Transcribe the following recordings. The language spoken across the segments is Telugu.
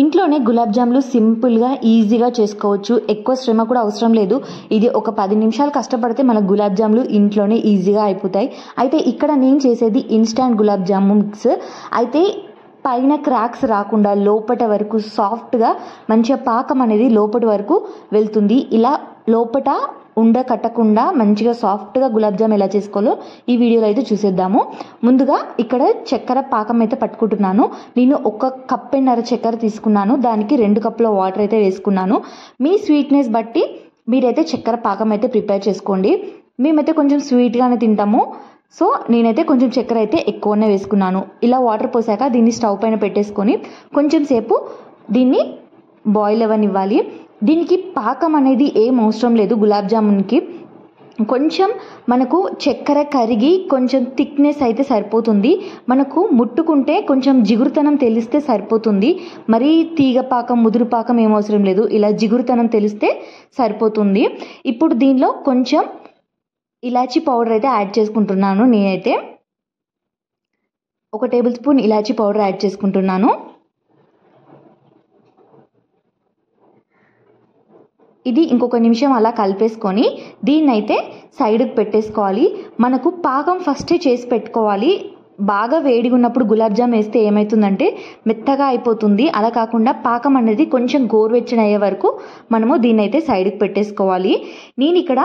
ఇంట్లోనే గులాబ్ జాములు సింపుల్గా ఈజీగా చేసుకోవచ్చు. ఎక్కువ శ్రమ కూడా అవసరం లేదు. ఇది ఒక 10 నిమిషాలు కష్టపడితే మన గులాబ్ జాములు ఇంట్లోనే ఈజీగా అయిపోతాయి. అయితే ఇక్కడ నేను చేసేది ఇన్స్టాంట్ గులాబ్ జాము మిక్స్. అయితే పైన క్రాక్స్ రాకుండా లోపట వరకు సాఫ్ట్గా మంచిగా పాకం అనేది లోపటి వరకు వెళ్తుంది. ఇలా లోపట ఉండ కట్టకుండా మంచిగా సాఫ్ట్గా గులాబ్ జామ్ ఎలా చేసుకోవాలో ఈ వీడియోలో అయితే చూసేద్దాము. ముందుగా ఇక్కడ చక్కెర పాకం అయితే పట్టుకుంటున్నాను. నేను 1 కప్పున్నర చక్కెర తీసుకున్నాను. దానికి 2 కప్పుల వాటర్ అయితే వేసుకున్నాను. మీ స్వీట్నెస్ బట్టి మీరైతే చక్కెర పాకం అయితే ప్రిపేర్ చేసుకోండి. మేమైతే కొంచెం స్వీట్గానే తింటాము. సో నేనైతే కొంచెం చక్కెర అయితే ఎక్కువనే వేసుకున్నాను. ఇలా వాటర్ పోసాక దీన్ని స్టవ్ పైన పెట్టేసుకొని కొంచెం సేపు దీన్ని బాయిల్ అవ్వనివ్వాలి. దీనికి పాకం అనేది ఏం అవసరం లేదు. గులాబ్ జామున్కి కొంచెం మనకు చక్కెర కరిగి కొంచెం థిక్నెస్ అయితే సరిపోతుంది. మనకు ముట్టుకుంటే కొంచెం జిగురుతనం తెలిస్తే సరిపోతుంది. మరీ తీగ పాకం ముదురు పాకం ఏం అవసరం లేదు. ఇలా జిగురుతనం తెలిస్తే సరిపోతుంది. ఇప్పుడు దీనిలో కొంచెం ఇలాచీ పౌడర్ అయితే యాడ్ చేసుకుంటున్నాను. నేనైతే 1 టేబుల్ స్పూన్ ఇలాచీ పౌడర్ యాడ్ చేసుకుంటున్నాను. ఇది ఇంకొక నిమిషం అలా కలిపేసుకొని దీన్నైతే సైడ్కి పెట్టేసుకోవాలి. మనకు పాకం ఫస్టే చేసి పెట్టుకోవాలి. బాగా వేడిగా ఉన్నప్పుడు గులాబ్ జామ్ వేస్తే ఏమవుతుందంటే మెత్తగా అయిపోతుంది. అలా కాకుండా పాకం అనేది కొంచెం గోరువెచ్చని అయ్యే వరకు మనము దీన్నైతే సైడ్కి పెట్టేసుకోవాలి. నేను ఇక్కడ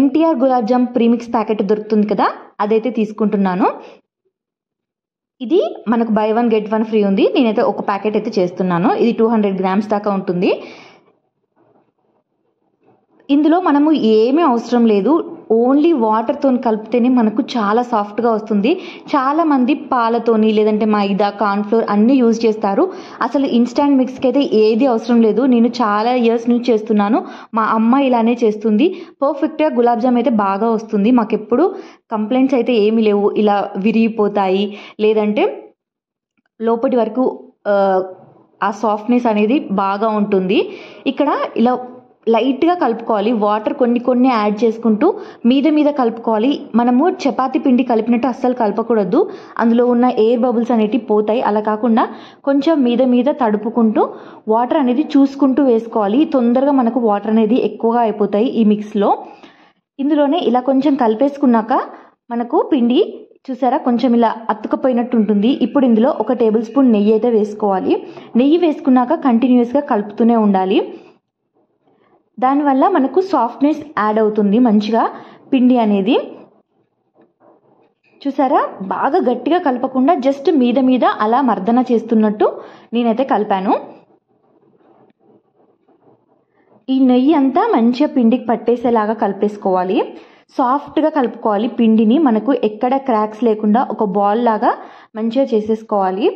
MTR gulab jam premix packet దొరుకుతుంది కదా, అదైతే తీసుకుంటున్నాను. ఇది మనకు బై 1 గెట్ 1 ఫ్రీ ఉంది. నేనైతే 1 ప్యాకెట్ అయితే చేస్తున్నాను. ఇది 200 గ్రామ్స్ దాకా ఉంటుంది. ఇందులో మనము ఏమీ అవసరం లేదు. ఓన్లీ వాటర్తో కలిపితేనే మనకు చాలా సాఫ్ట్గా వస్తుంది. చాలామంది పాలతోని లేదంటే మైదా కార్న్ఫ్లోర్ అన్నీ యూజ్ చేస్తారు. అసలు ఇన్స్టాంట్ మిక్స్కి అయితే ఏది అవసరం లేదు. నేను చాలా ఇయర్స్ నుంచి చేస్తున్నాను. మా అమ్మ ఇలానే చేస్తుంది. పర్ఫెక్ట్గా గులాబ్ జామ్ అయితే బాగా వస్తుంది. మాకు ఎప్పుడు కంప్లైంట్స్ అయితే ఏమీ లేవు. ఇలా విరిగిపోతాయి లేదంటే లోపటి వరకు ఆ సాఫ్ట్నెస్ అనేది బాగా ఉంటుంది. ఇక్కడ ఇలా లైట్గా కలుపుకోవాలి. వాటర్ కొన్ని యాడ్ చేసుకుంటూ మీద కలుపుకోవాలి. మనము చపాతీ పిండి కలిపినట్టు అస్సలు కలపకూడదు. అందులో ఉన్న ఎయిర్ బబుల్స్ అనేటివి పోతాయి. అలా కాకుండా కొంచెం మీద తడుపుకుంటూ వాటర్ అనేది చూసుకుంటూ వేసుకోవాలి. తొందరగా మనకు వాటర్ అనేది ఎక్కువగా అయిపోతాయి ఈ మిక్స్లో. ఇందులోనే ఇలా కొంచెం కలిపేసుకున్నాక మనకు పిండి చూసారా కొంచెం ఇలా అతుకపోయినట్టు ఉంటుంది. ఇప్పుడు ఇందులో 1 టేబుల్ స్పూన్ నెయ్యి అయితే వేసుకోవాలి. నెయ్యి వేసుకున్నాక కంటిన్యూస్గా కలుపుతూనే ఉండాలి. దానివల్ల మనకు సాఫ్ట్నెస్ యాడ్ అవుతుంది మంచిగా పిండి అనేది. చూసారా బాగా గట్టిగా కలపకుండా జస్ట్ మీద అలా మర్దన చేస్తున్నట్టు నేనైతే కలిపాను. ఈ నెయ్యి అంతా మంచిగా పిండికి పట్టేసేలాగా కలిపేసుకోవాలి. సాఫ్ట్గా కలుపుకోవాలి పిండిని. మనకు ఎక్కడ క్రాక్స్ లేకుండా ఒక బాల్ లాగా మంచిగా చేసేసుకోవాలి.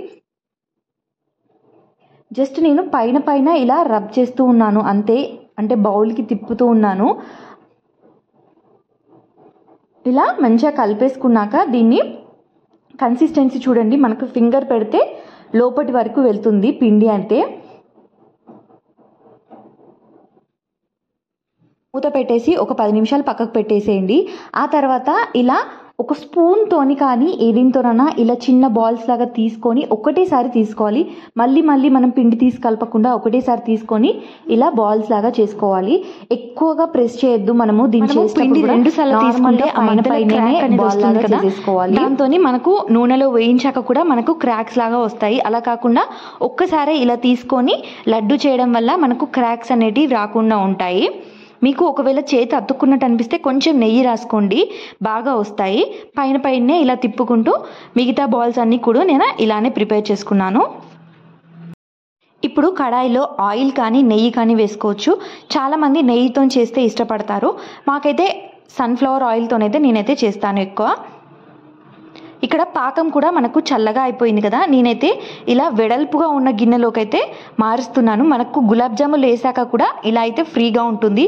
జస్ట్ నేను పైన ఇలా రబ్ చేస్తూ ఉన్నాను అంతే. అంటే బౌల్కి తిప్పుతూ ఉన్నాను. ఇలా మంచిగా కలిపేసుకున్నాక దీన్ని కన్సిస్టెన్సీ చూడండి. మనకు ఫింగర్ పెడితే లోపటి వరకు వెళ్తుంది పిండి. అంటే మూత పెట్టేసి ఒక 10 నిమిషాలు పక్కకు పెట్టేసేయండి. ఆ తర్వాత ఇలా ఒక స్పూన్తోని కానీ ఏదింతోనైనా ఇలా చిన్న బాల్స్ లాగా తీసుకొని ఒకటేసారి తీసుకోవాలి. మళ్ళీ మనం పిండి తీసి కలపకుండా ఒకటేసారి తీసుకొని ఇలా బాల్స్ లాగా చేసుకోవాలి. ఎక్కువగా ప్రెస్ చేయొద్దు. మనము దీన్ని పిండి 2 సార్లు తీసుకుంటే చేసుకోవాలి. దాంతో మనకు నూనెలో వేయించాక కూడా మనకు క్రాక్స్ లాగా వస్తాయి. అలా కాకుండా ఒక్కసారి ఇలా తీసుకొని లడ్డు చేయడం వల్ల మనకు క్రాక్స్ అనేటివి రాకుండా ఉంటాయి. మీకు ఒకవేళ చేతి అతుక్కున్నట్టు అనిపిస్తే కొంచెం నెయ్యి రాసుకోండి, బాగా వస్తాయి. పైనే ఇలా తిప్పుకుంటూ మిగతా బాల్స్ అన్నీ కూడా నేను ఇలానే ప్రిపేర్ చేసుకున్నాను. ఇప్పుడు కడాయిలో ఆయిల్ కానీ నెయ్యి కానీ వేసుకోవచ్చు. చాలామంది నెయ్యితో చేస్తే ఇష్టపడతారు. మాకైతే సన్ఫ్లవర్ ఆయిల్తోనైతే నేనైతే చేస్తాను ఎక్కువ. ఇక్కడ పాకం కూడా మనకు చల్లగా అయిపోయింది కదా, నేనైతే ఇలా వెడల్పుగా ఉన్న గిన్నెలోకి అయితే మారుస్తున్నాను. మనకు గులాబ్ జాములు వేసాక కూడా ఇలా అయితే ఫ్రీగా ఉంటుంది.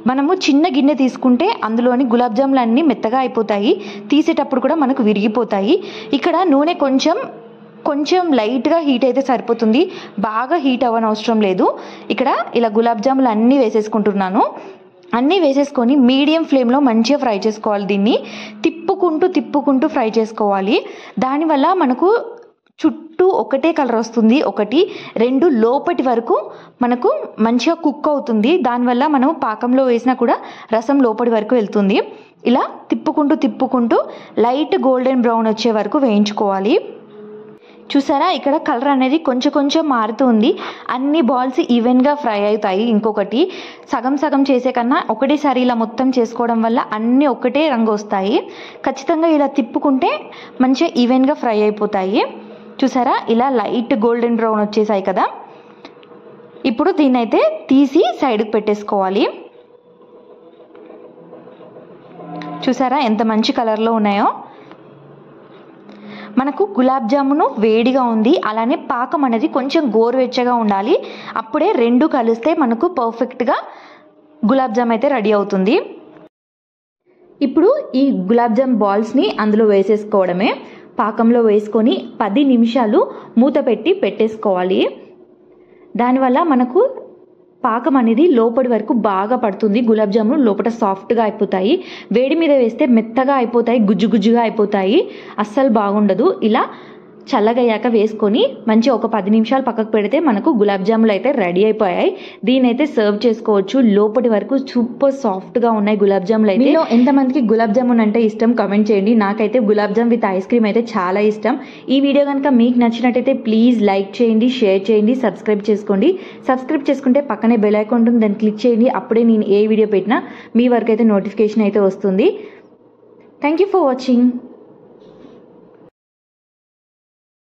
మనము చిన్న గిన్నె తీసుకుంటే అందులోని గులాబ్ జాములు అన్నీ మెత్తగా అయిపోతాయి. తీసేటప్పుడు కూడా మనకు విరిగిపోతాయి. ఇక్కడ నూనె కొంచెం లైట్గా హీట్ అయితే సరిపోతుంది. బాగా హీట్ అవ్వనవసరం లేదు. ఇక్కడ ఇలా గులాబ్ జాములు అన్నీ వేసేసుకుంటున్నాను. అన్నీ వేసేసుకొని మీడియం ఫ్లేమ్లో మంచిగా ఫ్రై చేసుకోవాలి. దీన్ని తిప్పుకుంటూ ఫ్రై చేసుకోవాలి. దానివల్ల మనకు చుట్టూ ఒకటే కలర్ వస్తుంది, ఒకటి 2 లోపటి వరకు మనకు మంచిగా కుక్ అవుతుంది. దానివల్ల మనం పాకంలో వేసినా కూడా రసం లోపటి వరకు వెళ్తుంది. ఇలా తిప్పుకుంటూ లైట్ గోల్డెన్ బ్రౌన్ వచ్చే వరకు వేయించుకోవాలి. చూసారా, ఇక్కడ కలర్ అనేది కొంచెం మారుతుంది. అన్ని బాల్స్ ఈవెన్గా ఫ్రై అవుతాయి. ఇంకొకటి సగం చేసే కన్నా ఒకటేసారి ఇలా మొత్తం చేసుకోవడం వల్ల అన్నీ ఒకటే రంగు వస్తాయి. ఖచ్చితంగా ఇలా తిప్పుకుంటే మంచిగా ఈవెన్గా ఫ్రై అయిపోతాయి. చూసారా, ఇలా లైట్ గోల్డెన్ బ్రౌన్ వచ్చేసాయి కదా. ఇప్పుడు దీన్నైతే తీసి సైడ్కి పెట్టేసుకోవాలి. చూసారా ఎంత మంచి కలర్లో ఉన్నాయో. మనకు గులాబ్ జామును వేడిగా ఉంది, అలానే పాకం అనేది కొంచెం గోరువెచ్చగా ఉండాలి. అప్పుడే 2 కలిస్తే మనకు పర్ఫెక్ట్గా గులాబ్ జామ్ అయితే రెడీ అవుతుంది. ఇప్పుడు ఈ గులాబ్ జామ్ బాల్స్ని అందులో వేసేసుకోవడమే. పాకంలో వేసుకొని 10 నిమిషాలు మూత పెట్టి పెట్టేసుకోవాలి. దానివల్ల మనకు పాకం అనేది లోపటి వరకు బాగా పడుతుంది. గులాబ్ జాములు లోపల సాఫ్ట్గా అయిపోతాయి. వేడి మీద వేస్తే మెత్తగా అయిపోతాయి, గుజ్జుగా అయిపోతాయి, అస్సలు బాగుండదు. ఇలా చల్లగయ్యాక వేసుకొని మంచి ఒక 10 నిమిషాలు పక్కకు పెడితే మనకు గులాబ్ జాములు అయితే రెడీ అయిపోయాయి. దీనైతే సర్వ్ చేసుకోవచ్చు. లోపటి వరకు సూపర్ సాఫ్ట్గా ఉన్నాయి గులాబ్ జాములు అయితే. మీలో ఎంతమందికి గులాబ్ జామున్ అంటే ఇష్టం కామెంట్ చేయండి. నాకైతే gulab jam with ice cream అయితే చాలా ఇష్టం. ఈ వీడియో కనుక మీకు నచ్చినట్టయితే ప్లీజ్ లైక్ చేయండి, షేర్ చేయండి, సబ్స్క్రైబ్ చేసుకోండి. సబ్స్క్రైబ్ చేసుకుంటే పక్కనే బెల్ ఐకాన్ ఉంటుంది, దాన్ని క్లిక్ చేయండి. అప్పుడే నేను ఏ వీడియో పెట్టినా మీ వరకు అయితే నోటిఫికేషన్ అయితే వస్తుంది. Thank you for watching.